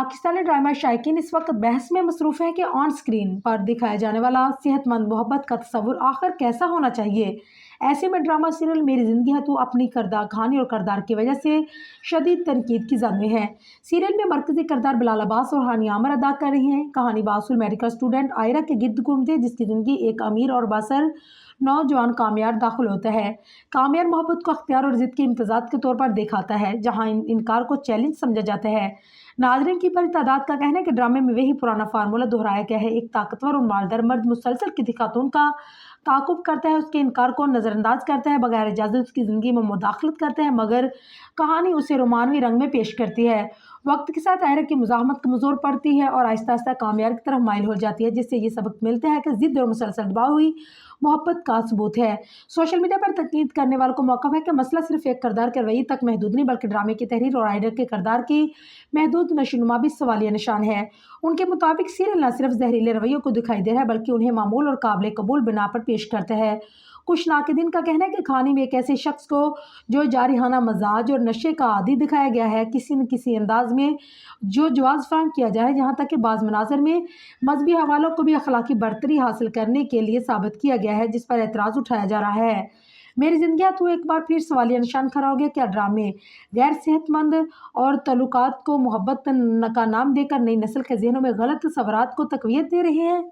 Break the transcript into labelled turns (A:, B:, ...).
A: Pakistani drama शायकीन इस वक्त बहस में मसरूफ़ है कि ऑन स्क्रीन पर दिखाया जाने वाला सेहतमंद मोहब्बत का तस्वुर आखिर कैसा होना चाहिए। ऐसे में ड्रामा सीरियल मेरी ज़िंदगी है तो अपनी किरदार कहानी और किरदार की वजह से शदीद तनकीद की जद में है। सीरियल में मरकजी किरदार बिलाल अब्बास और हानिया आमर अदा कर रही हैं। कहानी बासूल मेडिकल स्टूडेंट आयरा के गिर्द घूमती है जिसकी ज़िंदगी एक अमीर और बासर नौजवान कामयार दाखिल होता है। कामयार मोहब्बत को अख्तियार और ज़िद के इम्तजाज के तौर पर दिखाता है जहाँ इनकार को चैलेंज समझा जाता है। नाज़रीन की बड़ी तादाद का कहना है कि ड्रामे में वही पुराना फार्मूला दोहराया गया है। एक ताकतवर और मालदार मर्द मुसलसल किसी खातून का ताक़ुब करता है, उसके इनकार को नज़रअंदाज करता है, बगैर इजाज़त उसकी ज़िंदगी में मुदाखलत करता है, मगर कहानी उसे रोमानवी रंग में पेश करती है। वक्त के साथ आयरा की मुज़ाहमत कमज़ोर पड़ती है और आहिस्ता आहिस्ता कामयार की तरफ माइल हो जाती है, जिससे ये सबक मिलता है कि ज़िद और मुसलसल दबाव हुई मोहब्बत का सबूत है। सोशल मीडिया पर तनकीद करने वालों को मौका है कि मसला सिर्फ एक किरदार के रवैये तक महदूद नहीं बल्कि ड्रामे की तहरीर और आयरा के किरदार की महदूद नशोनुमा भी सवालिया निशान है। उनके मुताबिक सीरियल न सिर्फ जहरीले रवैयों को दिखाई दे रहा है बल्कि उन्हें मामूल और काबिल कबूल बिना पर पेश करता है। कुछ नाक़िदीन का कहना है कि कहानी में एक ऐसे शख्स को जो जारिहाना मजाज और नशे का आदी दिखाया गया है, किसी न किसी अंदाज में जो जवाज़ फराहम किया जाए, जहाँ तक कि बाज़ मनाज़र में मजहबी हवालों को भी अखलाकी बरतरी हासिल करने के लिए साबित किया गया है, जिस पर एतराज़ उठाया जा रहा है। मेरी ज़िंदगी तो एक बार फिर सवालिया निशान खड़ा हो गया। क्या ड्रामे गैर सेहतमंद और तल्लुकात को मोहब्बत का नाम देकर नई नस्ल के जहनों में गलत तस्वुरात को तक़वियत दे रहे हैं?